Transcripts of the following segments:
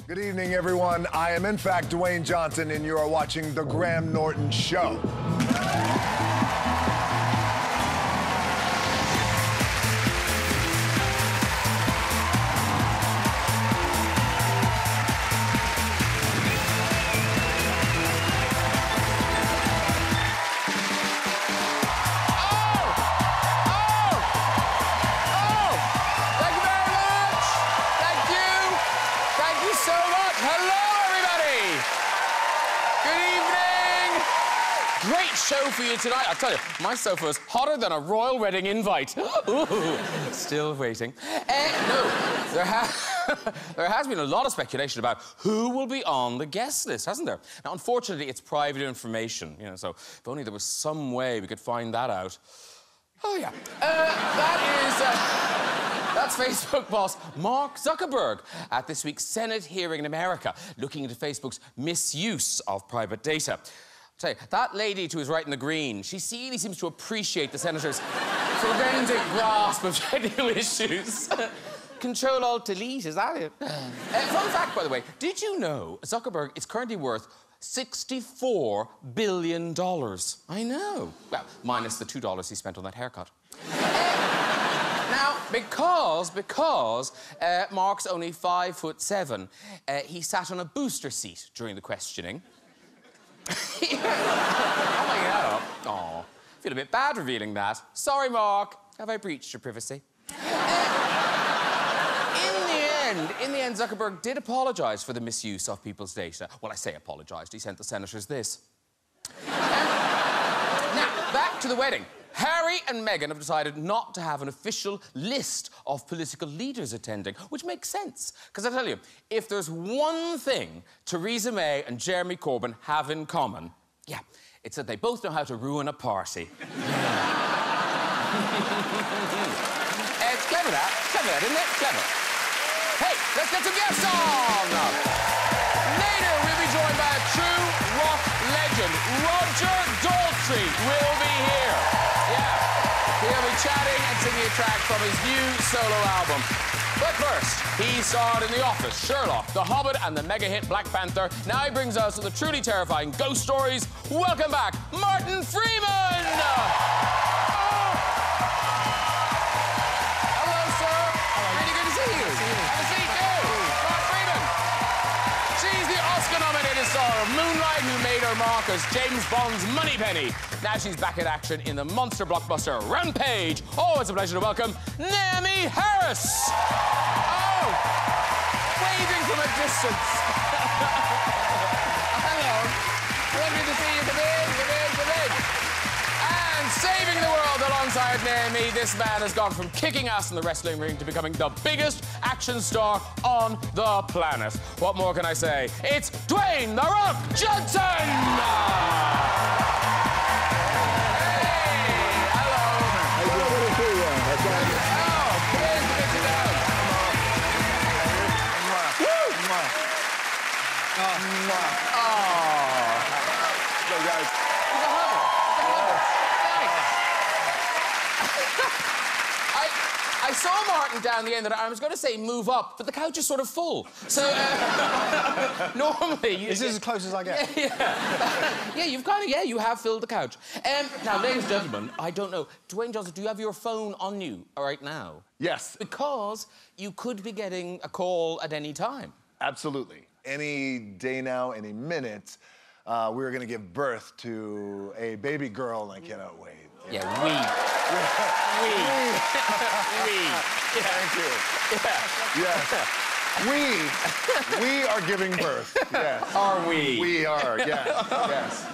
Good evening, everyone. I am, in fact, Dwayne Johnson, and you are watching The Graham Norton Show. Great show for you tonight. I'll tell you, my sofa is hotter than a royal wedding invite. Ooh, still waiting. No, there has been a lot of speculation about who will be on the guest list, hasn't there? Now, unfortunately, it's private information, you know, so if only there was some way we could find that out. Oh, yeah. That's Facebook boss Mark Zuckerberg at this week's Senate hearing in America, looking into Facebook's misuse of private data. I'll tell you, that lady to his right in the green, she really seems to appreciate the senator's forensic grasp of technical issues. Control-Alt-Delete, is that it? Fun fact, by the way, did you know Zuckerberg is currently worth $64 billion? I know. Well, minus the $2 he spent on that haircut. Now, because Mark's only 5'7", he sat on a booster seat during the questioning. Oh, my God. Oh, feel a bit bad revealing that. Sorry, Mark. Have I breached your privacy? In the end, Zuckerberg did apologise for the misuse of people's data. Well, I say apologised. He sent the senators this. Now, back to the wedding. Harry and Meghan have decided not to have an official list of political leaders attending, which makes sense. Because I tell you, if there's one thing Theresa May and Jeremy Corbyn have in common, yeah, it's that they both know how to ruin a party. It's clever, that, isn't it? Clever. Hey, let's get some guests on! Later, we'll be joined by a true rock legend. Roger Daltrey will be here. Yeah, he'll be chatting and singing a track from his new solo album. But first, he starred in The Office, Sherlock, The Hobbit, and the mega-hit Black Panther. Now he brings us the truly terrifying ghost stories. Welcome back, Martin Freeman! Hello, sir. Really good to see you. Have a seat, too. Martin Freeman. She's the Oscar-nominated star of Moonlight, who made her mark as James Bond's Moneypenny. Now she's back in action in the monster blockbuster Rampage. Oh, it's a pleasure to welcome Naomi Harris. Oh, waving from a distance. Hello. Lovely to see you. Come in. And saving the world alongside Naomi, this man has gone from kicking ass in the wrestling ring to becoming the biggest action star on the planet. What more can I say? It's Dwayne "The Rock" Johnson! I saw Martin down the end of it. I was going to say move up, but the couch is sort of full. So, normally... This is as close as I get. Yeah, you've kind of... Yeah, you have filled the couch. Now, ladies and gentlemen, I don't know. Dwayne Johnson, do you have your phone on you right now? Yes. Because you could be getting a call at any time. Absolutely. Any day now, any minute, we're going to give birth to a baby girl, and I cannot wait. Yeah, we. Thank you. Yeah. We are giving birth. Yes. Are we? We are, yes.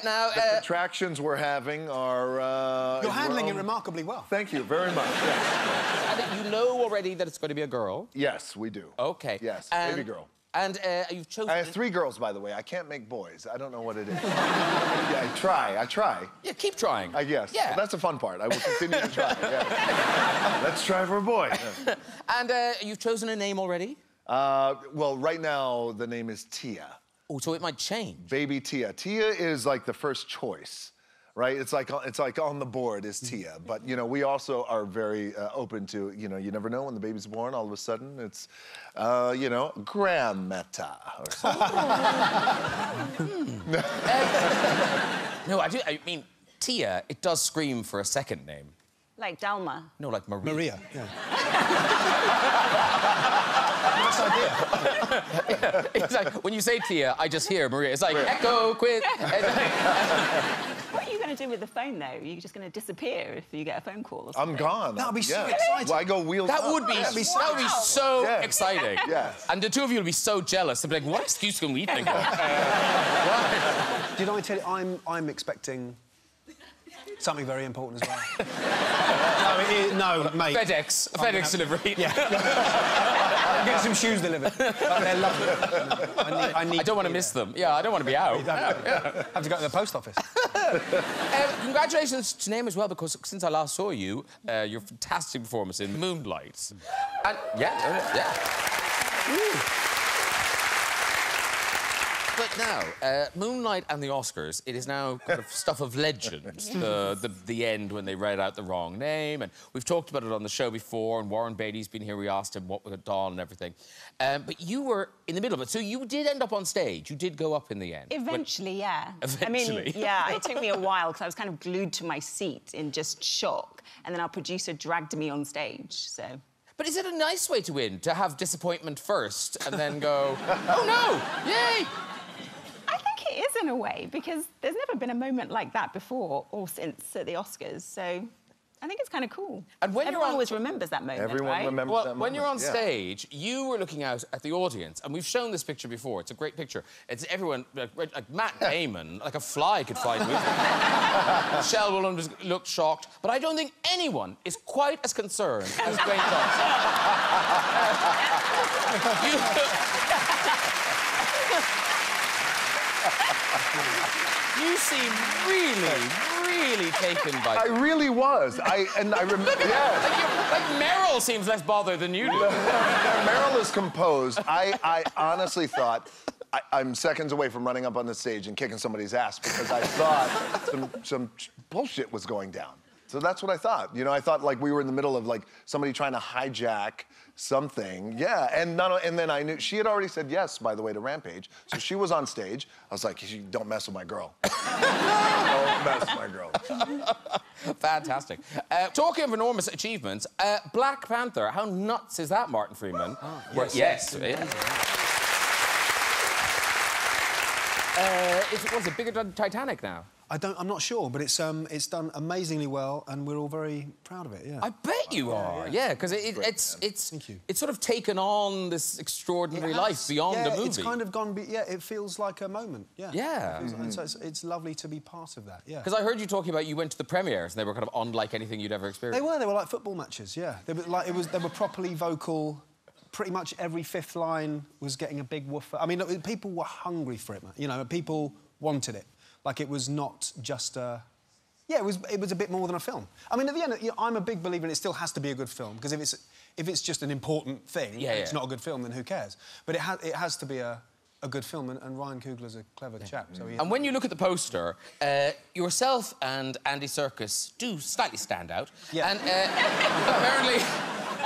Now, the attractions we're having are... You're handling it remarkably well. Thank you very much, yes. And you know already that it's going to be a girl? Yes, we do. Okay. Yes, baby girl. And you've chosen... I have 3 girls, by the way. I can't make boys. I don't know what it is. Yeah, I try. Yeah, keep trying. Yes. Yeah. Well, that's the fun part. I will continue to try. Yeah. Let's try for a boy. Yeah. And you've chosen a name already? Well, right now, the name is Tia. Oh, so it might change. Baby Tia. Tia is like the first choice. right? It's like on the board is Tia. But, you know, we also are very open to, you know, you never know when the baby's born, all of a sudden it's, you know, Grandmetta or something. No, I mean, Tia, it does scream for a second name. Like Dalma. No, like Maria. Maria, yeah. Nice idea. Yeah, it's like, when you say Tia, I just hear Maria. It's like, echo, quit. What are you going to do with the phone, though? Are you just going to disappear if you get a phone call or something? I'm gone. That'll be so exciting. Well, I go wheels That up. would be so Yeah. exciting. Yes. And the two of you will be so jealous. They'll be like, what excuse can we think of? Did I tell you, I'm expecting something very important as well. no, mate. FedEx delivery. Yeah. I'm getting some shoes delivered. They're lovely. I don't want to miss them. Yeah, I don't want to be out. Have to go to the post office. Congratulations to Naim as well, because since I last saw you, your fantastic performance in Moonlight. And, yeah. But now, Moonlight and the Oscars, it is now kind of stuff of legend. The end when they read out the wrong name, and we've talked about it on the show before, and Warren Beatty's been here, we asked him what had done and everything. But you were in the middle of it, so you did end up on stage. You did go up in the end. Eventually, yeah. Eventually? I mean, yeah, it took me a while because I was kind of glued to my seat in just shock, and then our producer dragged me on stage, so... But is it a nice way to win, to have disappointment first and then go, oh, no, yay! I think it is in a way, because there's never been a moment like that before or since at the Oscars, so I think it's kind of cool. And when Everyone always remembers that moment, Everyone right? remembers that moment. When you're on stage, you were looking out at the audience, and we've shown this picture before. It's a great picture. It's everyone, like Matt Damon, like a fly could fly with him. Michelle Williams looked shocked, but I don't think anyone is quite as concerned as Dwayne Johnson. You seem really taken by... I really was. I remember. Yeah. Like Meryl seems less bothered than you do. Meryl is composed. I honestly thought I'm seconds away from running up on the stage and kicking somebody's ass because I thought some bullshit was going down. So that's what I thought. You know, I thought like we were in the middle of like somebody trying to hijack something. Yeah, and then I knew she had already said yes, by the way, to Rampage. So she was on stage. I was like, don't mess with my girl. Don't mess with my girl. Fantastic. Talking of enormous achievements, Black Panther, how nuts is that, Martin Freeman? Yes. Was it bigger than Titanic now? I'm not sure, but it's done amazingly well, and we're all very proud of it. Yeah. I bet you are. Yeah, because it's sort of taken on this extraordinary life beyond a movie. It's kind of gone. It feels like a moment. Yeah. Yeah. And so it's lovely to be part of that. Yeah. Because I heard you talking about you went to the premieres and they were kind of unlike anything you'd ever experienced. They were like football matches. Yeah. They were properly vocal. Pretty much every fifth line was getting a big woofer. I mean, people were hungry for it, man. You know, people wanted it. Like, it was not just a... Yeah, it was a bit more than a film. I mean, at the end, I'm a big believer in it still has to be a good film, because if it's just an important thing, it's not a good film, then who cares? But it has to be a good film, and Ryan Coogler's a clever chap. So and when you look at the poster, yourself and Andy Serkis do slightly stand out. Yeah. And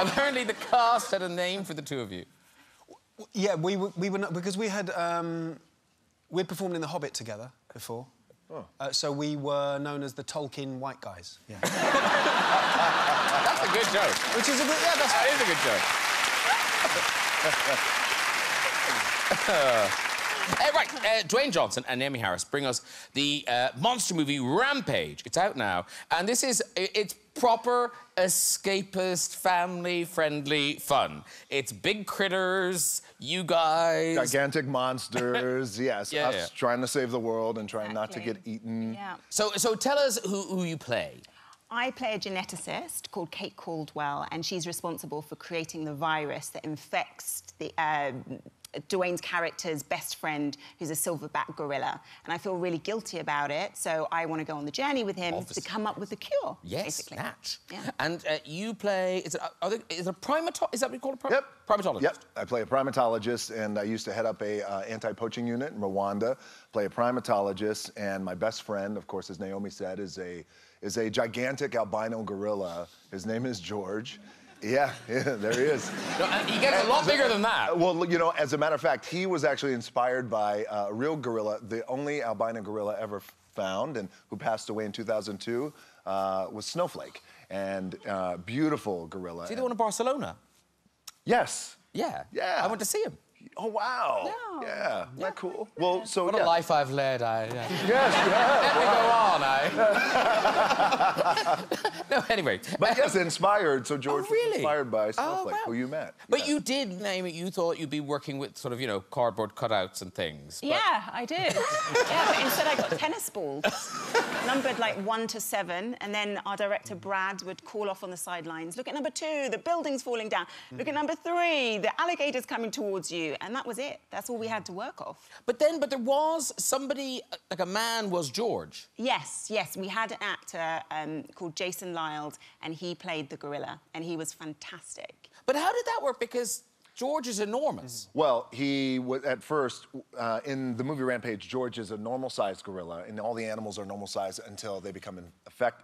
apparently the cast had a name for the two of you. Yeah, we were because we had we'd performed in The Hobbit together before. Oh. So we were known as the Tolkien White Guys. Yeah. That's a good joke. Which is a good... Yeah, that is a good joke. Right, Dwayne Johnson and Naomi Harris bring us the monster movie Rampage. It's out now, and it's proper escapist, family-friendly fun. It's big critters, you guys... Gigantic monsters, yes. Us trying to save the world and trying not to get eaten. Yeah. So tell us who you play. I play a geneticist called Kate Caldwell, and she's responsible for creating the virus that infects Dwayne's character's best friend, who's a silverback gorilla. And I feel really guilty about it, so I want to go on the journey with him to come up with the cure, basically. That. Yeah. And you play... Is it a primatologist? Is that what you call it? Yep. Primatologist. Yep. I play a primatologist, and I used to head up a anti-poaching unit in Rwanda, play a primatologist, and my best friend, of course, as Naomi said, is a gigantic albino gorilla. His name is George. Yeah, there he is. No, he gets a lot bigger than that. Well, you know, as a matter of fact, he was actually inspired by a real gorilla, the only albino gorilla ever found, and who passed away in 2002, was Snowflake. And beautiful gorilla. Is he the one in Barcelona? Yes. Yeah. Yeah. I went to see him. Oh, wow. No. Yeah. Isn't that cool? Well, so, What a life I've led, Yes, you have. Let me go on, No, anyway. But yes, inspired. So George was inspired by Snowflake, wow. who you met. But you did name it. You thought you'd be working with sort of, you know, cardboard cutouts and things. But... Yeah, I did. Yeah, but instead I got tennis balls, numbered like 1 to 7, and then our director Brad would call off on the sidelines. Look at number 2, the building's falling down. Look at number 3, the alligator's coming towards you, and that was it. That's all we had to work off. But there was somebody, like a man was George. Yes, we had an actor called Jason Lyles, and he played the gorilla, and he was fantastic. But how did that work? Because George is enormous. Well, he was, at first, in the movie Rampage, George is a normal-sized gorilla, and all the animals are normal-sized until they become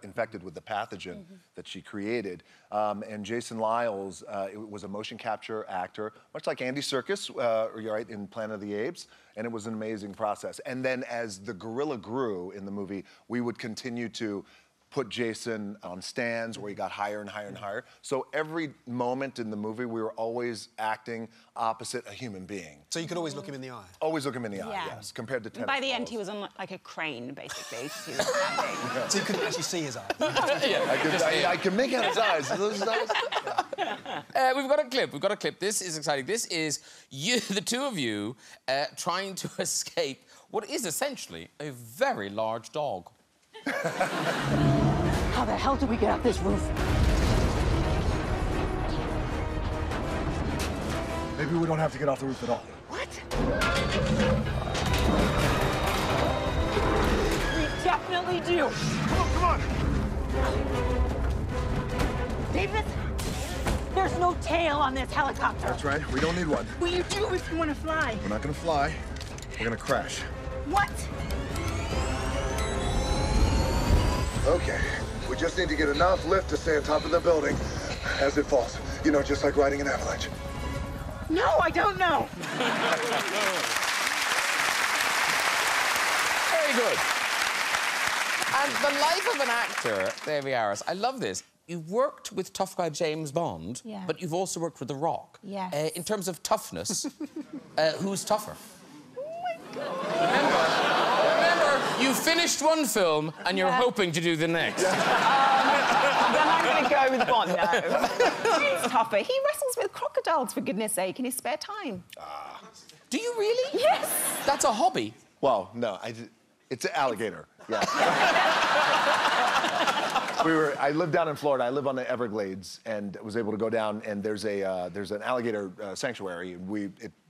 infected with the pathogen that she created. And Jason Lyles was a motion capture actor, much like Andy Serkis, right, in Planet of the Apes, and it was an amazing process. And then as the gorilla grew in the movie, we would continue to put Jason on stands where he got higher and higher and higher. So every moment in the movie, we were always acting opposite a human being. So you could always look him in the eye? Always look him in the eye, yes, compared to tennis By the end, balls. he was on like a crane, basically. He was standing. So you couldn't actually see his eye? I can make out his eyes. Those eyes? We've got a clip. This is exciting. This is you, the two of you, trying to escape what is essentially a very large dog. How the hell did we get up this roof? Maybe we don't have to get off the roof at all. What? We definitely do. Come on. David, there's no tail on this helicopter. That's right. We don't need one. Will you do if you want to fly? We're not gonna fly. We're gonna crash. What? Okay. We just need to get enough lift to stay on top of the building as it falls. You know, just like riding an avalanche. No, I don't know. Very good. And the life of an actor, there we are. I love this. You've worked with tough guy James Bond, but you've also worked with The Rock. Yes. In terms of toughness, who's tougher? Remember, you finished one film and you're hoping to do the next. Then I'm going to go with Bond, no. He's tougher. He wrestles with crocodiles, for goodness sake, in his spare time. Do you really? Yes. That's a hobby. Well, no, it's an alligator. Yeah. I lived down in Florida. I live on the Everglades, and was able to go down. And there's an alligator sanctuary.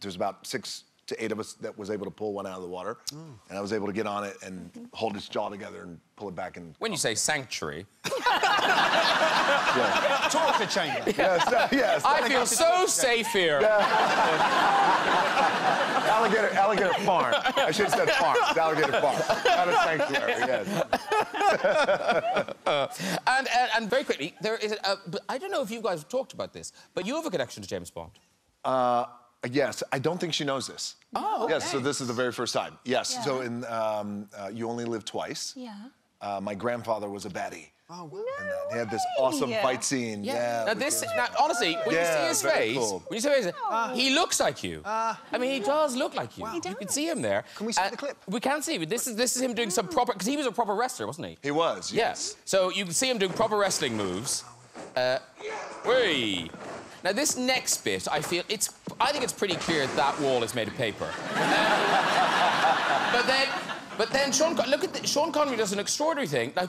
There's about 6 to 8 of us that was able to pull one out of the water, and I was able to get on it and hold its jaw together and pull it back. And when you say sanctuary, Torture chamber. Yes. I feel so safe here. Alligator farm. I should have said farm. It's alligator farm, not a sanctuary. Yes. And very quickly, there is I don't know if you guys have talked about this, but you have a connection to James Bond. Yes, I don't think she knows this. Oh, okay. Yes, so this is the very first time. Yes, so in You Only Live Twice, my grandfather was a baddie. Oh, wow. And he had this awesome fight scene. Now, honestly, when you see his face, cool. he looks like you. I mean, he does look like you. Wow. You can see him there. Can we see the clip? We can see, but this is him doing some proper, because he was a proper wrestler, wasn't he? He was, yes. So you can see him doing proper wrestling moves. Whee! Now, this next bit, I think it's pretty clear that wall is made of paper. But then Sean Connery does an extraordinary thing. Now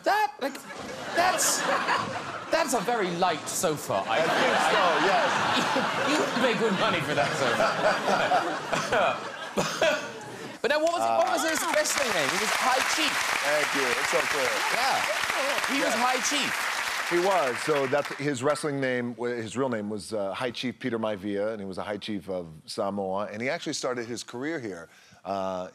that's a very light sofa. I think so, yes. You pay good money for that sofa. But now, what was his wrestling name? He was High Chief. Thank you. It's so cool. Yeah. He was High Chief. He was. So that's his wrestling name. His real name was High Chief Peter Maivia, and he was a High Chief of Samoa. And he actually started his career here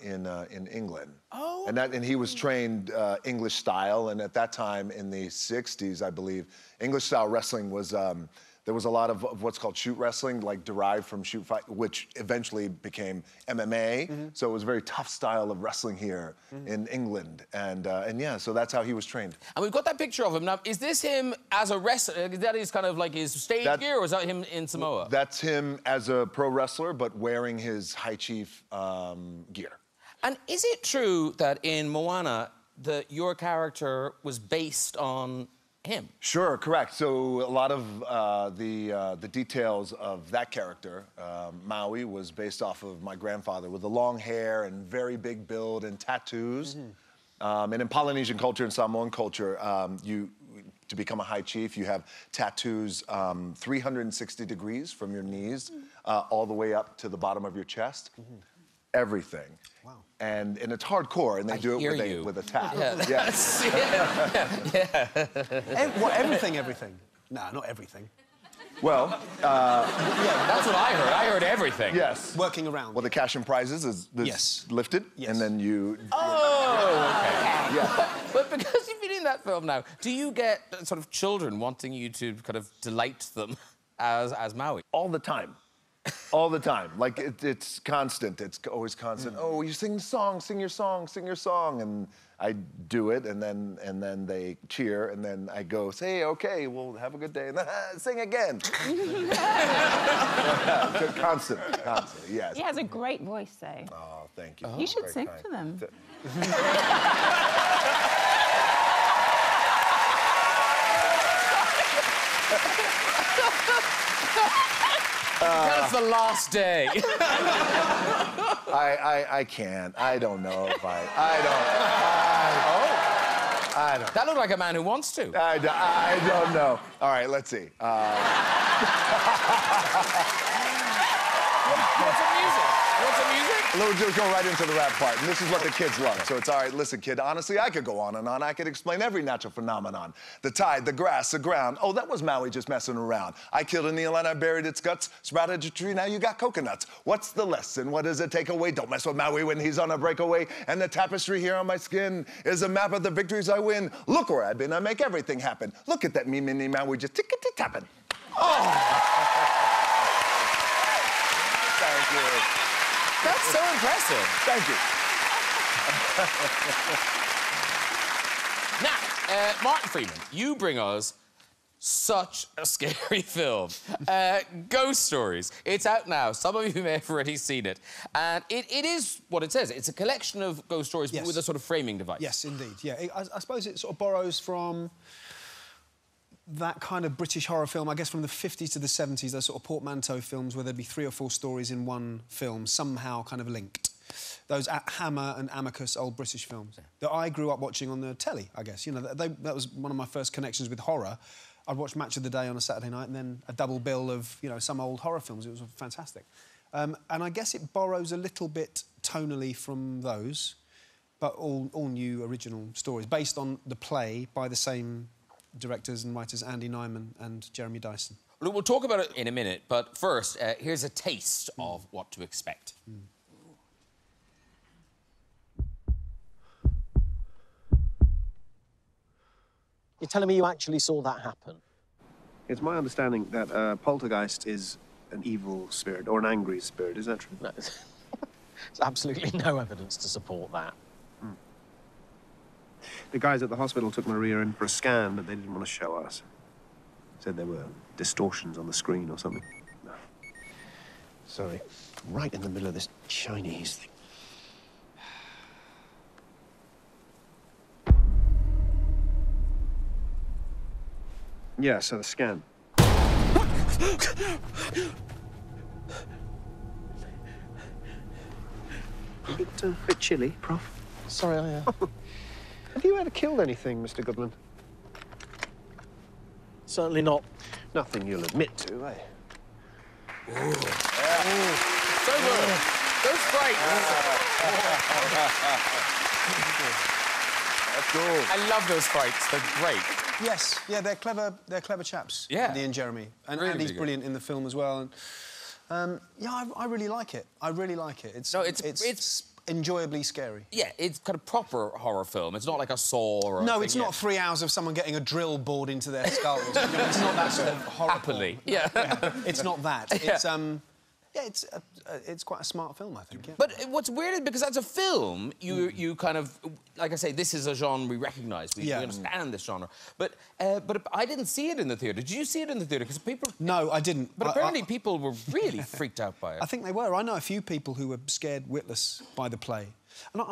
in England. Oh. And he was trained English style. And at that time, in the '60s, I believe, English style wrestling was. There was a lot of what's called shoot wrestling, like derived from shoot fight, which eventually became MMA. So it was a very tough style of wrestling here in England. And yeah, so that's how he was trained. And we've got that picture of him. Now, is this him as a wrestler? Is that his kind of like his stage gear, or is that him in Samoa? That's him as a pro wrestler, but wearing his High Chief gear. And is it true that in Moana, your character was based on him? Sure, correct. So a lot of the details of that character, Maui, was based off of my grandfather with the long hair and very big build and tattoos. And in Polynesian culture and Samoan culture, to become a High Chief, you have tattoos 360 degrees from your knees all the way up to the bottom of your chest. Everything. Wow. And it's hardcore, and they do it with a tap. Yeah. Yes. Everything? No, not everything. Well, that's what I heard. I heard everything. Yes. Working around. Well, the cash and prizes is lifted, and then you... Oh, okay. Yeah. But because you've been in that film now, do you get sort of children wanting you to kind of delight them as Maui? All the time. All the time. Like, it's constant. It's always constant. Oh, you sing the song, sing your song, sing your song. And I do it, and then they cheer, and then I go, say, okay, well, have a good day, and then sing again. Constant, yes. He has a great voice, though. Oh, thank you. You should sing for them. Tell us the last day. I can't. I don't know if I don't. That looked like a man who wants to. I don't know. All right, let's see. What's the music? We'll just go right into the rap part, and this is what the kids love. So it's all right, listen, kid, honestly, I could go on and on. I could explain every natural phenomenon. The tide, the grass, the ground. Oh, that was Maui just messing around. I killed an eel and I buried its guts. Sprouted a tree, now you got coconuts. What's the lesson? What does it take away? Don't mess with Maui when he's on a breakaway. And the tapestry here on my skin is a map of the victories I win. Look where I've been, I make everything happen. Look at that me, mini Maui just tick-a-tick-tapping. Oh! Thank you. That's so impressive. Thank you. Now, Martin Freeman, you bring us such a scary film. Ghost Stories. It's out now. Some of you may have already seen it. And it is what it says. It's a collection of ghost stories, but with a sort of framing device. Yes, indeed. Yeah, I suppose it sort of borrows from that kind of British horror film, I guess from the 50s to the 70s, those sort of portmanteau films where there'd be 3 or 4 stories in one film, somehow kind of linked. Those Hammer and Amicus old British films that I grew up watching on the telly, I guess. You know, that was one of my first connections with horror. I'd watch Match of the Day on a Saturday night and then a double bill of, you know, some old horror films. It was fantastic. And I guess it borrows a little bit tonally from those, but all new original stories based on the play by the same directors and writers Andy Nyman and Jeremy Dyson. Look, we'll talk about it in a minute, but first, here's a taste of what to expect. You're telling me you actually saw that happen? It's my understanding that a poltergeist is an evil spirit or an angry spirit. Is that true? No, there's absolutely no evidence to support that. The guys at the hospital took Maria in for a scan, but they didn't want to show us. Said there were distortions on the screen or something. No. Sorry. Right in the middle of this Chinese thing. Yeah, so the scan. A bit chilly, Prof. Sorry, I... Have you ever killed anything, Mr. Goodman? Certainly not. Nothing you'll admit to, eh? So good. Those frights. That's cool. I love those frights. They're great. Yes, yeah, they're clever. They're clever chaps. Yeah. Andy and Jeremy, and Really, Andy's really good. brilliant in the film as well. And yeah, I really like it. I really like it. It's enjoyably scary. Yeah, it's kind of proper horror film. It's not like a Saw or. No, it's not 3 hours of someone getting a drill bored into their skulls. You know, it's not that sort of horror. Happily, yeah. It's not that. It's yeah, it's quite a smart film, I think. Yeah. But what's weird is because as a film, you kind of, like I say, this is a genre we recognise. We understand this genre. But I didn't see it in the theatre. Did you see it in the theatre? Because people. No, I didn't. But apparently people were really freaked out by it. I think they were. I know a few people who were scared witless by the play. And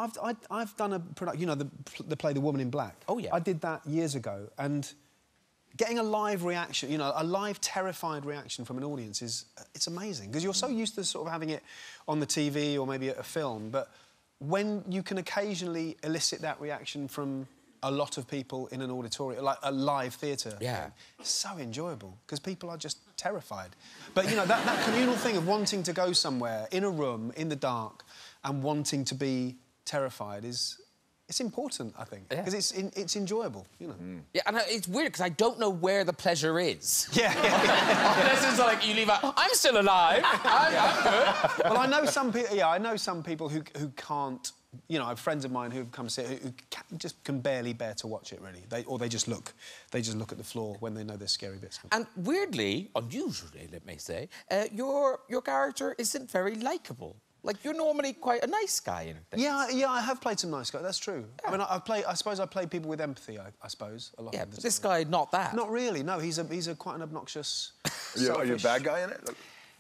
I've done a production, you know, the play The Woman in Black. Oh, yeah. I did that years ago, and getting a live reaction, you know, a live terrified reaction from an audience it's amazing, because you're so used to sort of having it on the TV or maybe a film, but when you can occasionally elicit that reaction from a lot of people in an auditorium, like a live theatre, it's so enjoyable, because people are just terrified. But, you know, that communal thing of wanting to go somewhere, in a room, in the dark, and wanting to be terrified it's important, I think, because it's enjoyable, you know. Yeah, and it's weird because I don't know where the pleasure is. Yeah. This is like you leave out. I'm still alive. I'm good. Well, I know some people. Yeah, I know some people who can't. You know, I have friends of mine who've come to see it who just can barely bear to watch it. Really, they just look at the floor when they know there's scary bits. And weirdly, unusually, let me say, your character isn't very likeable. Like, you're normally quite a nice guy in things. Yeah, I have played some nice guys, that's true. Yeah. I mean, I suppose I played people with empathy, I suppose, a lot of the time. This guy, not that. Not really, no, he's a quite an obnoxious, Are you a bad guy in it?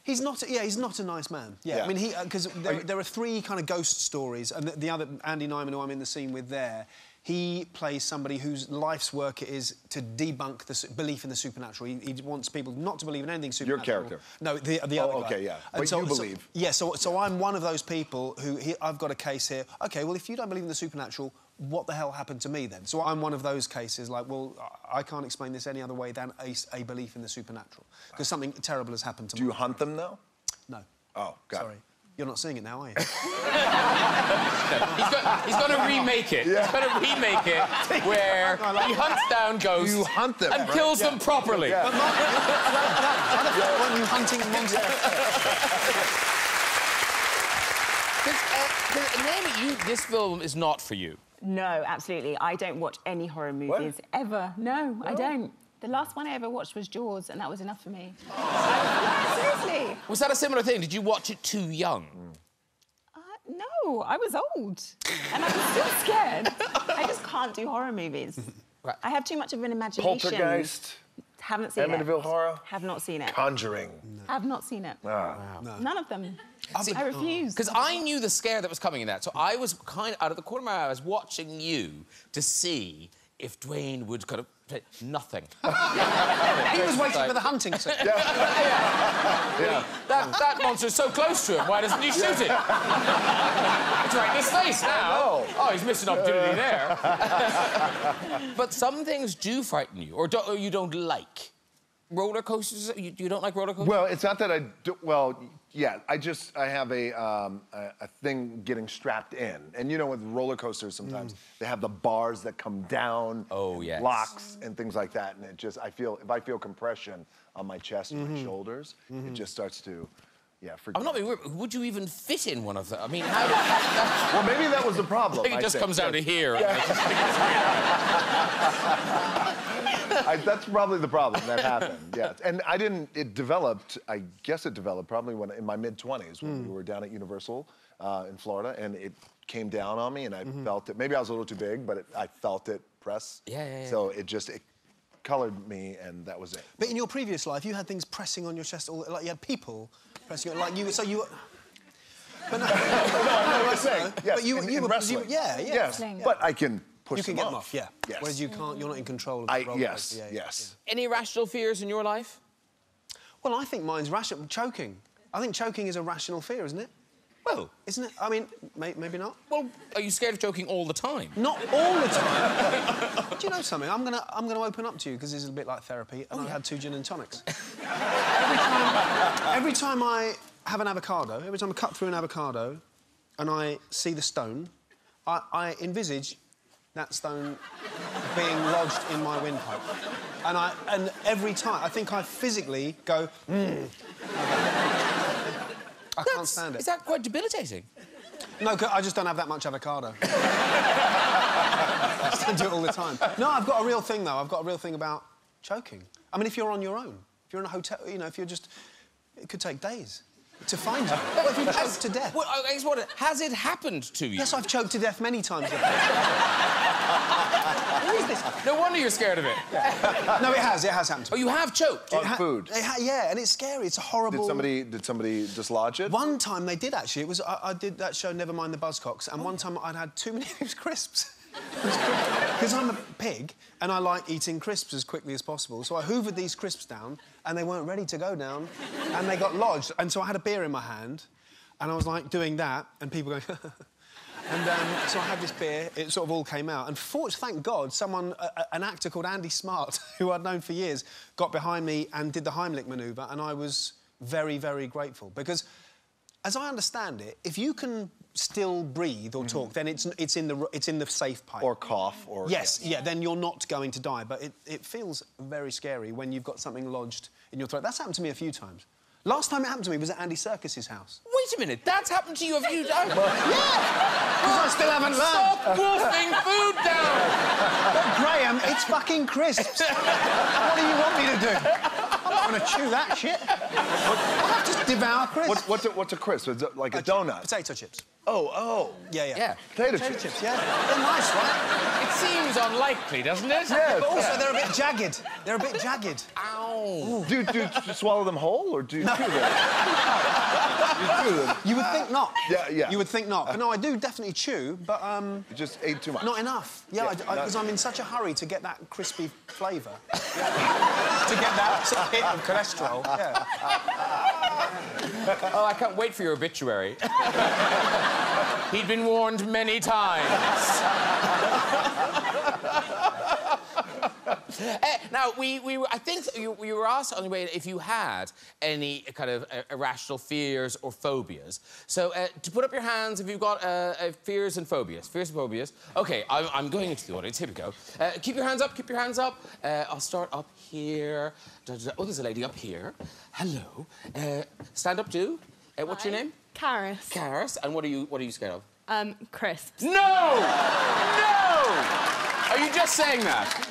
He's not a nice man. Yeah. I mean, because there are 3 kind of ghost stories, and the other, Andy Nyman, who I'm in the scene with there, he plays somebody whose life's work it is to debunk the belief in the supernatural. He wants people not to believe in anything supernatural. Your character? No, the other guy. Okay, yeah. But you believe. So I'm one of those people who... I've got a case here. OK, well, if you don't believe in the supernatural, what the hell happened to me, then? So I'm one of those cases, like, well, I can't explain this any other way than a belief in the supernatural. Because something terrible has happened to me. Do you hunt them, though? No. Oh, got Sorry. it. You're not seeing it now, are you? He's going to remake it. Yeah. He's going to remake it where he hunts down ghosts You hunt them, and kills them properly. Yeah. But when you hunting monsters... Naomi, this film is not for you. No, absolutely. I don't watch any horror movies ever. No, I don't. The last one I ever watched was Jaws, and that was enough for me. Yeah, seriously. Was that a similar thing? Did you watch it too young? No, I was old, and I was still scared. I just can't do horror movies. Right. I have too much of an imagination. Poltergeist? Haven't seen Amityville it. Horror? Have not seen it. Conjuring? Have not seen it. Wow. None of them. I refuse. Because I knew the scare that was coming in that, so I was kind of, out of the corner of my eye, I was watching you to see if Dwayne would kind of play nothing. He was waiting for the hunting scene. That monster's so close to him, why doesn't he shoot it? It's right in his face now. Oh, he's missed an opportunity there. But some things do frighten you, or you don't like. Roller coasters? You don't like roller coasters? Well, it's not that I do... Well, yeah, I have a thing getting strapped in. And, you know, with roller coasters sometimes, they have the bars that come down. Oh, yes. Locks and things like that. And it just... If I feel compression on my chest and my shoulders, it just starts to... Yeah, I'm not being weird. Would you even fit in one of them? I mean, how did Well, maybe that was the problem. I think it just comes down to here. That's probably the problem that happened, yeah. And it developed, I guess it developed probably in my mid-20s when we were down at Universal in Florida, and it came down on me, and I felt it. Maybe I was a little too big, but I felt it press. Yeah. So it colored me, and that was it. But in your previous life, you had things pressing on your chest, like you had people pressing on, like you... So you... But no, I'm saying, yes, but you were... wrestling. Yes. But I can push You can them get them off, yeah. Yes. Whereas you can't, you're not in control of the roller Yes, coaster. yes. Any irrational fears in your life? Well, I think mine's rational. Choking. I think choking is a rational fear, isn't it? Well... Isn't it? I mean, maybe not. Well, are you scared of choking all the time? Not all the time. Do you know something? I'm gonna open up to you, because this is a bit like therapy, and I've had 2 gin and tonics. Every time I have an avocado, every time I cut through an avocado and I see the stone, I envisage that stone being lodged in my windpipe. And every time, I think I physically go, I can't stand it. Is that quite debilitating? No, I just don't have that much avocado. I just don't do it all the time. No, I've got a real thing, though. I've got a real thing about choking. I mean, if you're on your own, if you're in a hotel, you know, if you're just... It could take days to find you. What if you choked to death? Well, I just wonder, has it happened to you? Yes, I've choked to death many times. Who is this? No wonder you're scared of it. No, it has happened to me. Oh, you have choked? On food? Yeah, and it's scary. It's a horrible... Did somebody dislodge it? One time they did, actually. It was... I did that show, Never Mind the Buzzcocks, and one time I'd had too many of those crisps. Because I'm a pig, and I like eating crisps as quickly as possible, so I hoovered these crisps down, and they weren't ready to go down, and they got lodged. And so I had a beer in my hand, and I was, like, doing that, and people going... And so I had this beer, it sort of all came out. And thank God, an actor called Andy Smart, who I'd known for years, got behind me and did the Heimlich manoeuvre, and I was very, very grateful. Because, as I understand it, if you can still breathe or talk, then it's in the safe pipe. Or cough, or... Yes, yeah, then you're not going to die. But it feels very scary when you've got something lodged in your throat. That's happened to me a few times. Last time it happened to me was at Andy Serkis's house. Wait a minute, that's happened to you a few times? Yeah! Because I still haven't learned. Stop wolfing food down! But, Graham, it's fucking crisps. What do you want me to do? I'm not going to chew that shit. I'll have to devour crisps. What's a crisp? Is it like a donut? Potato chips. Oh. Yeah. Potato chips. Yeah. They're nice, right? It seems unlikely, doesn't it? Yeah. But also, they're a bit jagged. They're a bit jagged. Ow. Do you swallow them whole, or do you chew them? You chew them. You would think not. Yeah. You would think not. But no, I do definitely chew, but... You just ate too much. Not enough. Yeah, because I'm in such a hurry to get that crispy flavour. To get that sort of hit of cholesterol. Yeah. Oh, I can't wait for your obituary. He'd been warned many times. Now, I think you were asked on the way if you had any kind of irrational fears or phobias. So, to put up your hands if you've got fears and phobias. Fears and phobias. OK, I'm going into the audience. Here we go. Keep your hands up, keep your hands up. I'll start up here. Oh, there's a lady up here. Hello. Stand up, too. What's your name? Karis. Karis. And what are you scared of? Crisps. No! No! Are you just saying that?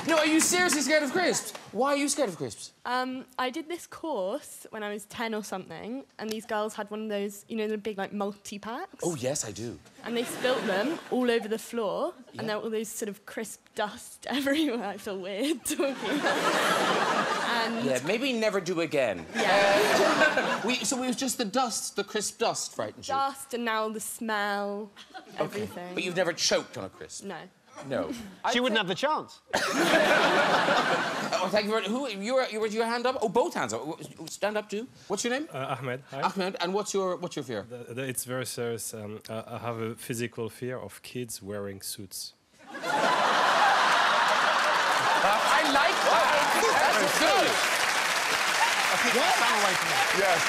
No, are you seriously scared of crisps? Why are you scared of crisps? I did this course when I was 10 or something, and these girls had one of those, you know, the big, like, multi-packs? Oh, yes, I do. And they spilt them all over the floor, and there were all those sort of crisp dust everywhere. I feel weird talking. And... Yeah, maybe never do again. Yeah. So it was just the dust, the crisp dust frightened you? Dust, and now the smell, everything. But you've never choked on a crisp? No. No. She wouldn't have the chance. Oh, thank you very much. You your hand up? Oh, both hands up. Stand up, too. What's your name? Ahmed. Hi. Ahmed. And what's your fear? It's very serious. I have a physical fear of kids wearing suits. I like that. That's good. Far away from me. Yes.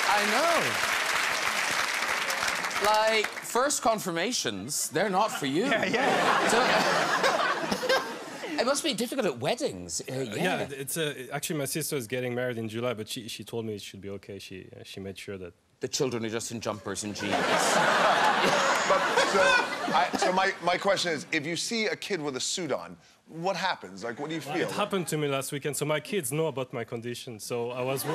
I know. Like, first confirmations, they're not for you. Yeah. So, it must be difficult at weddings. Yeah, it's actually my sister is getting married in July, but she told me it should be okay. She made sure that the children are just in jumpers and jeans. So my question is, if you see a kid with a suit on, what happens? Like, what do you feel? It happened to me last weekend. So my kids know about my condition. So I was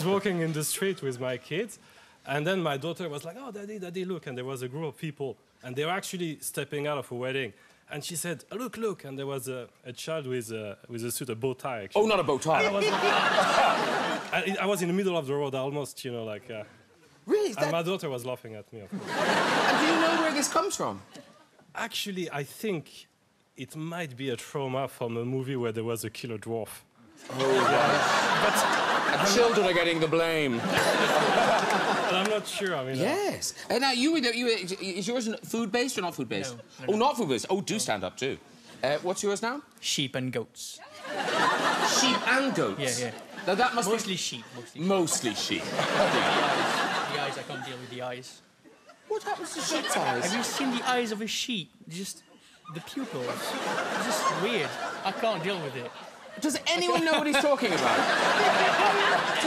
walking in the street with my kids, and then my daughter was like, "Oh, Daddy, look!" And there was a group of people, and they were actually stepping out of a wedding. And she said, "Look!" And there was a child with a suit, a bow tie. Actually. Oh, not a bow tie. I was in the middle of the road, almost, you know, like. Really? And my daughter was laughing at me, of course. And do you know where this comes from? Actually, I think it might be a trauma from a movie where there was a killer dwarf. Oh, yeah. But children are getting the blame. But I'm not sure. I mean. Yes. And now is yours food-based or not food-based? No. Oh, not food-based. Oh, do stand up too. What's yours now? Sheep and goats. Sheep and goats? Yeah. Now that must mostly be... sheep. Mostly sheep. The eyes, I can't deal with the eyes. What happens to sheep's eyes? Have you seen the eyes of a sheep? Just the pupils. It's just weird. I can't deal with it. Does anyone know what he's talking about?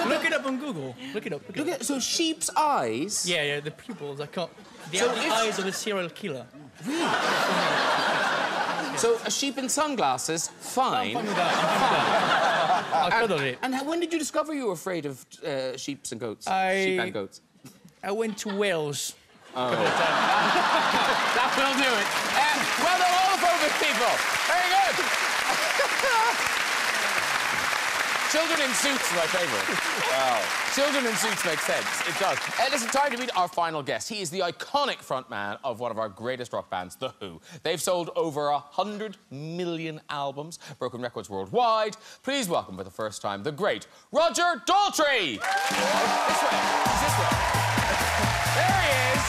Look it up on Google. Look it up. So sheep's eyes? Yeah, the pupils. I can't... They are the eyes of a serial killer. Really? So a sheep in sunglasses, fine. I'm fine with that. I'll cuddle it. And when did you discover you were afraid of sheeps and goats? Sheep and goats. I went to Wales. Oh. That will do it. Well done, all the phobic people. Very good. Children in suits are my favourite. Wow. Children in suits make sense. It does. Listen, time to meet our final guest. He is the iconic frontman of one of our greatest rock bands, The Who. They've sold over 100 million albums, broken records worldwide. Please welcome for the first time the great Roger Daltrey. This way. He's this way. There he is.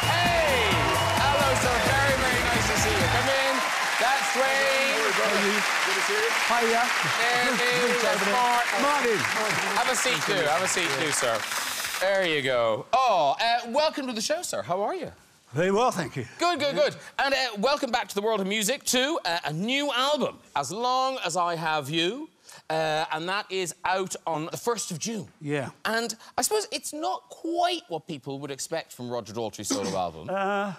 Hey. Hello, sir. Very, very nice to see you. Come in. That's Dwayne. Good to see you. Hiya. Martin. Have a seat, too. Have a seat, too, sir. There you go. Oh, welcome to the show, sir. How are you? Very well, thank you. Good. And welcome back to the world of music, to a new album, As Long As I Have You, and that is out on the 1st of June. Yeah. And I suppose it's not quite what people would expect from Roger Daltrey's solo album. No,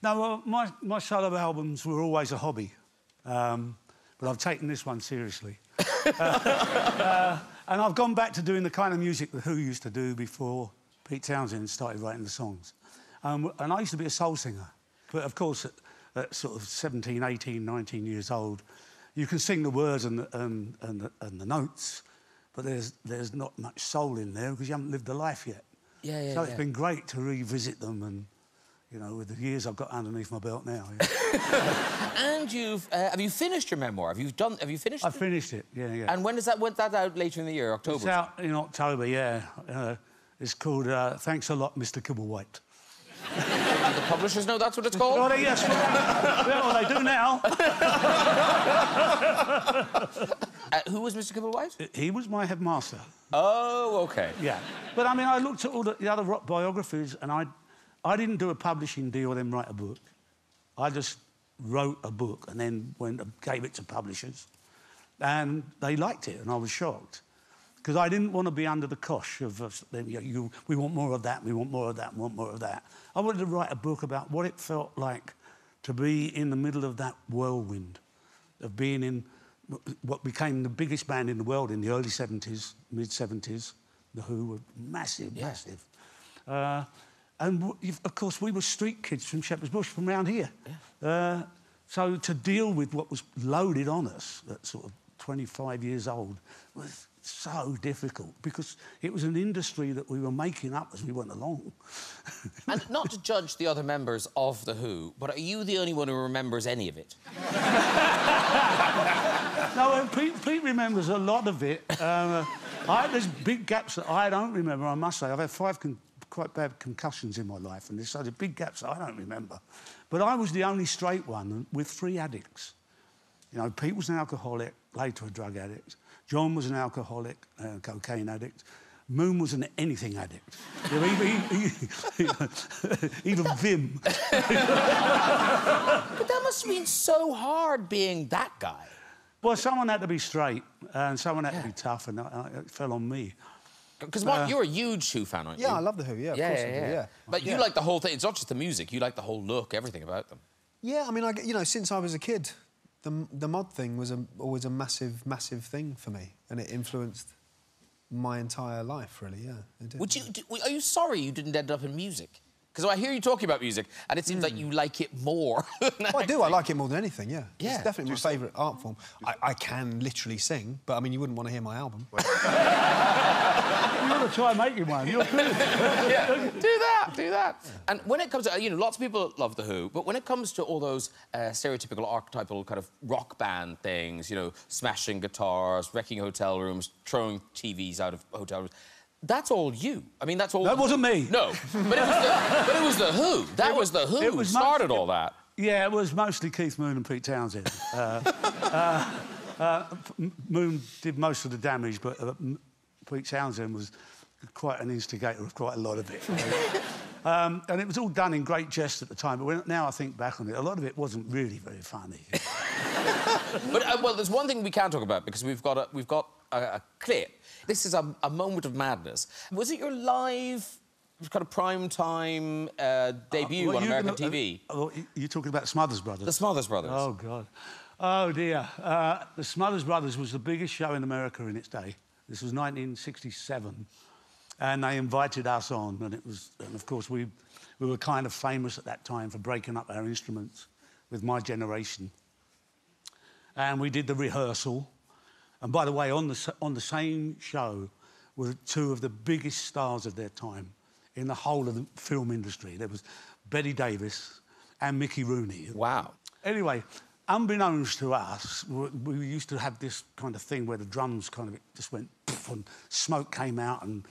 well, my solo albums were always a hobby, but I've taken this one seriously. And I've gone back to doing the kind of music that Who used to do before Pete Townsend started writing the songs. And I used to be a soul singer. But, of course, at sort of 17, 18, 19 years old, you can sing the words and the notes, but there's not much soul in there because you haven't lived a life yet. So it's been great to revisit them and, you know, with the years I've got underneath my belt now. Yeah. And have you finished your memoir? Have you finished it? I've finished it, yeah. And when went that out later in the year, October? It's out in October, yeah. It's called Thanks a Lot, Mr. Kibblewhite. The publishers know that's what it's called? Oh, yes. Well, they do now. Who was Mr. Kibblewhite? He was my headmaster. Oh, OK. Yeah. But, I mean, I looked at all the other rock biographies and I didn't do a publishing deal and then write a book. I just wrote a book and then gave it to publishers. And they liked it, and I was shocked. Because I didn't want to be under the cosh of, we want more of that, we want more of that, we want more of that. I wanted to write a book about what it felt like to be in the middle of that whirlwind, of being in what became the biggest band in the world in the early 70s, mid-70s. The Who were massive. And, of course, we were street kids from Shepherd's Bush, from around here. Yeah. So to deal with what was loaded on us at sort of 25 years old was so difficult because it was an industry that we were making up as we went along. And not to judge the other members of The Who, but are you the only one who remembers any of it? No, Pete remembers a lot of it. There's big gaps that I don't remember, I must say. I've had 5 quite bad concussions in my life, and there's such big gaps that I don't remember. But I was the only straight one with 3 addicts. You know, Pete was an alcoholic, later a drug addict. John was an alcoholic, cocaine addict. Moon was an anything addict. Even Vim. But that must have been so hard being that guy. Well, someone had to be straight, and someone had to be tough, and it fell on me. Because, Mark, you're a huge Who fan, aren't you? Yeah, I love The Who, of course I do, yeah. But you like the whole thing. It's not just the music. You like the whole look, everything about them. Yeah, I mean, you know, since I was a kid, the mod thing was always a massive, massive thing for me, and it influenced my entire life, really, yeah, it did. Are you sorry you didn't end up in music? Because I hear you talking about music, and it seems like you like it more. Well, I do. I like it more than anything, yeah. It's definitely my favourite art form. I can literally sing, but, I mean, you wouldn't want to hear my album. You want to try making one, you're good. Yeah, do that. And when it comes to, you know, lots of people love The Who, but when it comes to all those stereotypical, archetypal kind of rock band things, you know, smashing guitars, wrecking hotel rooms, throwing TVs out of hotel rooms, that's all you. I mean, that's all... That wasn't me. No, but it was The Who. That was The Who who started all that. Yeah, it was mostly Keith Moon and Pete Townsend. Moon did most of the damage, but Pete Townsend was quite an instigator of quite a lot of it. And it was all done in great jest at the time, but now I think back on it, a lot of it wasn't really very funny. But, well, there's one thing we can talk about, because we've got a clip. This is a moment of madness. Was it your live kind of prime-time debut on American TV? You're talking about Smothers Brothers? The Smothers Brothers. Oh, God. Oh, dear. The Smothers Brothers was the biggest show in America in its day. This was 1967. And they invited us on, and of course, we were kind of famous at that time for breaking up our instruments with my generation. And we did the rehearsal. And by the way, on the same show were two of the biggest stars of their time in the whole of the film industry. There was Betty Davis and Mickey Rooney. Wow. Anyway, unbeknownst to us, we used to have this kind of thing where the drums kind of just went poof, and smoke came out, and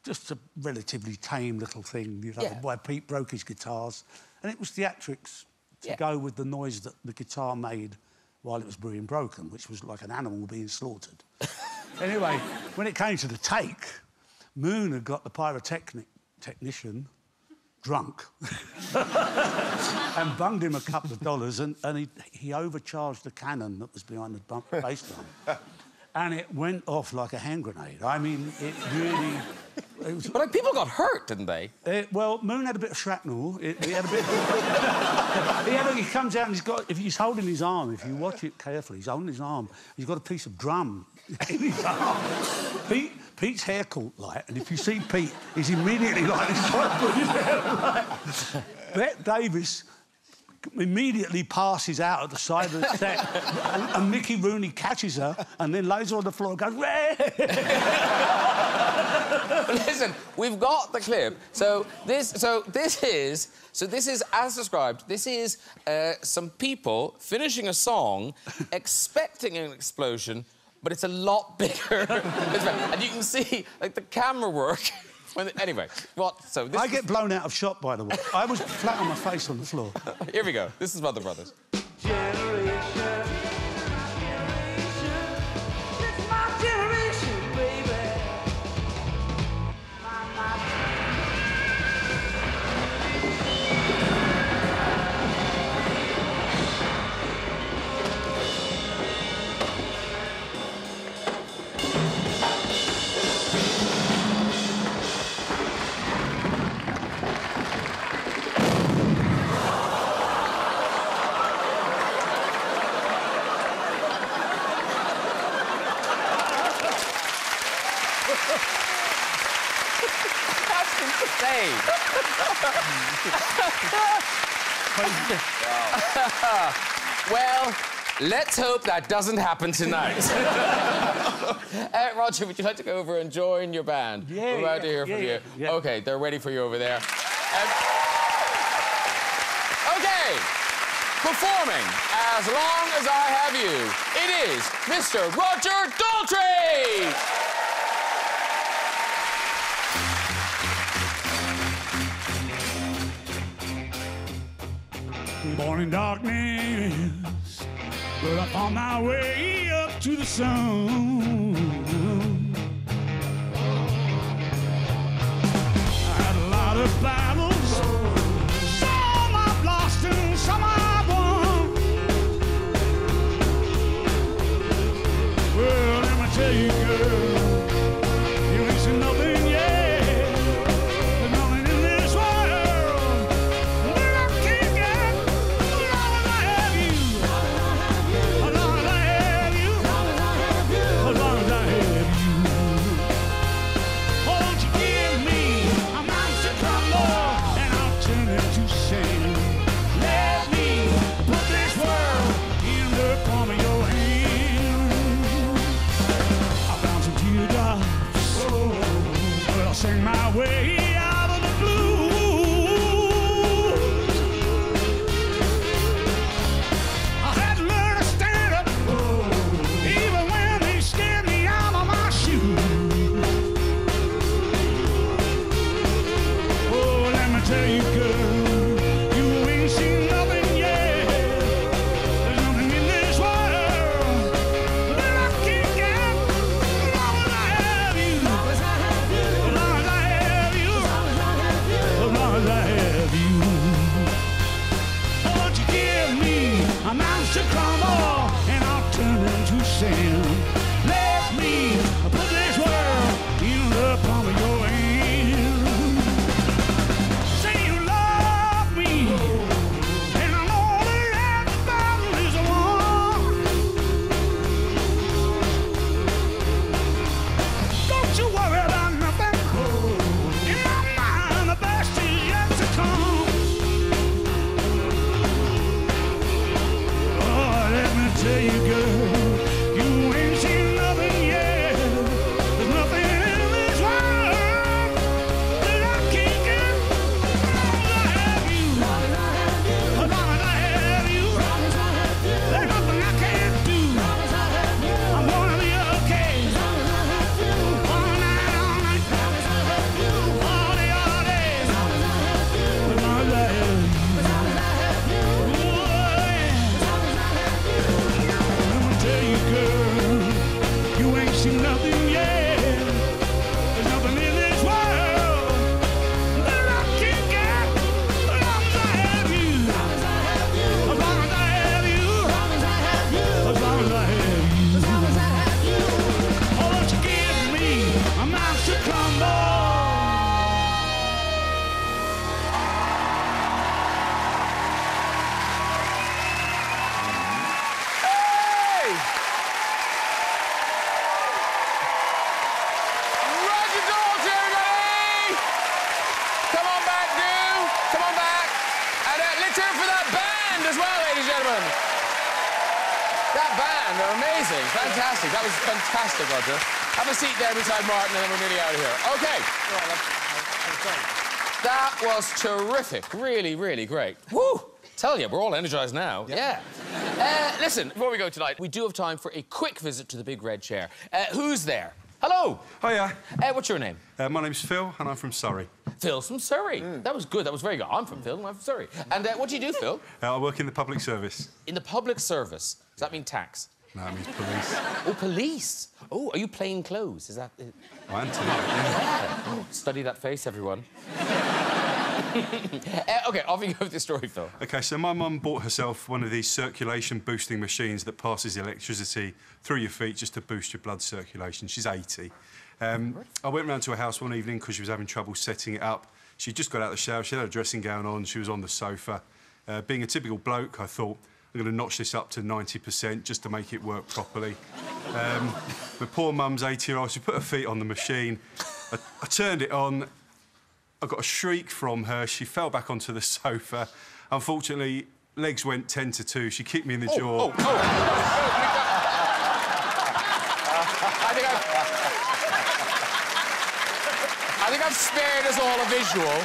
just a relatively tame little thing, you know, where Pete broke his guitars. And it was theatrics to go with the noise that the guitar made while it was being broken, which was like an animal being slaughtered. Anyway, when it came to the take, Moon had got the technician drunk and bunged him a couple of dollars, and he overcharged the cannon that was behind the bass drum. And it went off like a hand grenade. I mean, it really... It was... But, like, people got hurt, didn't they? Well, Moon had a bit of shrapnel. He had a bit... he comes out and if he's holding his arm, if you watch it carefully, he's holding his arm, he's got a piece of drum in his arm. Pete's hair caught light, and if you see Pete, he's immediately like this, trying to put his hair light. Bette Davis immediately passes out at the side of the set, and Mickey Rooney catches her and then lays her on the floor and goes, Listen, we've got the clip. So this is, as described, this is some people finishing a song, expecting an explosion, but it's a lot bigger. And you can see, like, the camera work. Anyway, what? So this I get blown out of shot, by the way. I was flat on my face on the floor. Here we go. This is Mother Brothers. Well, let's hope that doesn't happen tonight. Roger, would you like to go over and join your band? Yeah, we're about to hear from you. Yeah. OK, they're ready for you over there. OK, performing As Long As I Have You, it is Mr. Roger Daltrey! Born in darkness, but I found my way up to the sun. I had a lot of battles, some I've lost and some I've won. Well, let me tell you, girl, you ain't seen nothing yet. Sing my way out of the blues. I had to learn to stand up, even when they scared me out of my shoes. Oh, let me tell you, girl, you ain't seen nothing gentlemen. That band, they're amazing. Fantastic. That was fantastic, Roger. Have a seat there beside Martin, and then we're nearly out of here. OK. That was terrific. Really, really great. Woo! Tell you, we're all energised now. Yeah. Listen, before we go tonight, we do have time for a quick visit to the big red chair. Who's there? Hello. Hiya. What's your name? My name's Phil, and I'm from Surrey. Phil's from Surrey. That was good. That was very good. I'm from Phil, and I'm from Surrey. And what do you do, Phil? I work in the public service. In the public service? Does that mean tax? No, it means police. Oh, police. Oh, are you plain clothes? Is that... I am tonight, yeah. Oh, study that face, everyone. OK, off you go with the story, Phil. OK, so my mum bought herself one of these circulation-boosting machines that passes electricity through your feet just to boost your blood circulation. She's 80. I went round to her house one evening because she was having trouble setting it up. She just got out of the shower, she had her dressing gown on, she was on the sofa. Being a typical bloke, I thought, I'm going to notch this up to 90% just to make it work properly. My poor mum's 80-year-old, she put her feet on the machine. I turned it on. I got a shriek from her. She fell back onto the sofa. Unfortunately, legs went 10 to 2. She kicked me in the jaw. I think I've spared us all a visual.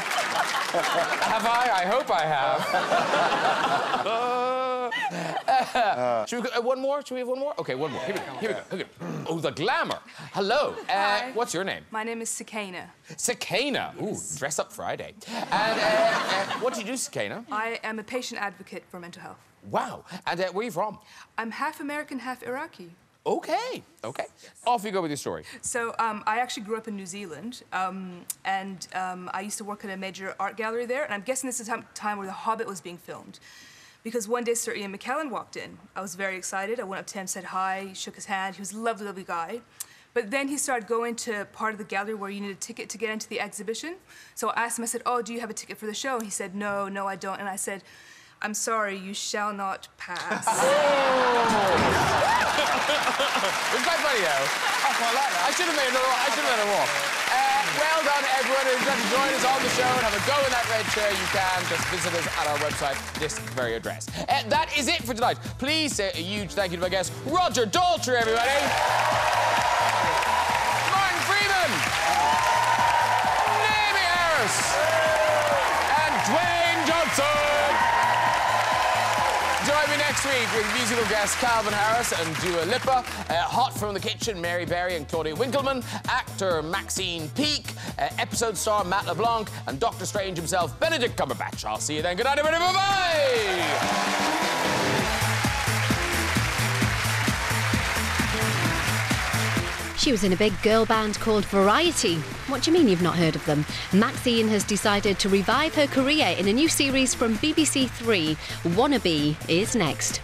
Have I? I hope I have. Should we go, one more? Should we have one more? OK, one more. Here we go. Oh, the glamour. Hello. Hi. What's your name? My name is Sakina. Sakina. Ooh, dress up Friday. And what do you do, Sakina? I am a patient advocate for mental health. Wow. And where are you from? I'm half American, half Iraqi. OK. Off you go with your story. So I actually grew up in New Zealand, and I used to work at a major art gallery there, and I'm guessing this is the time where The Hobbit was being filmed. Because one day Sir Ian McKellen walked in. I was very excited. I went up to him, said hi, shook his hand. He was a lovely, lovely guy. But then he started going to part of the gallery where you need a ticket to get into the exhibition. So I asked him, I said, oh, do you have a ticket for the show? And he said, no, I don't. And I said, I'm sorry, you shall not pass. It's quite funny, though. I quite like that. I should have made it more. Well done, everyone. If you'd like to join us on the show and have a go in that red chair, you can. Just visit us at our website, this very address. That is it for tonight. Please say a huge thank you to my guest, Roger Daltrey, everybody. Martin Freeman. Naomi Harris. And Dwayne Johnson. Join me next week with musical guests Calvin Harris and Dua Lipa, Hot from the Kitchen, Mary Berry and Claudia Winkleman, actor Maxine Peake, episode star Matt LeBlanc, and Doctor Strange himself, Benedict Cumberbatch. I'll see you then. Good night, everybody. Bye-bye! She was in a big girl band called Variety. What do you mean you've not heard of them? Maxine has decided to revive her career in a new series from BBC Three. Wannabe is next.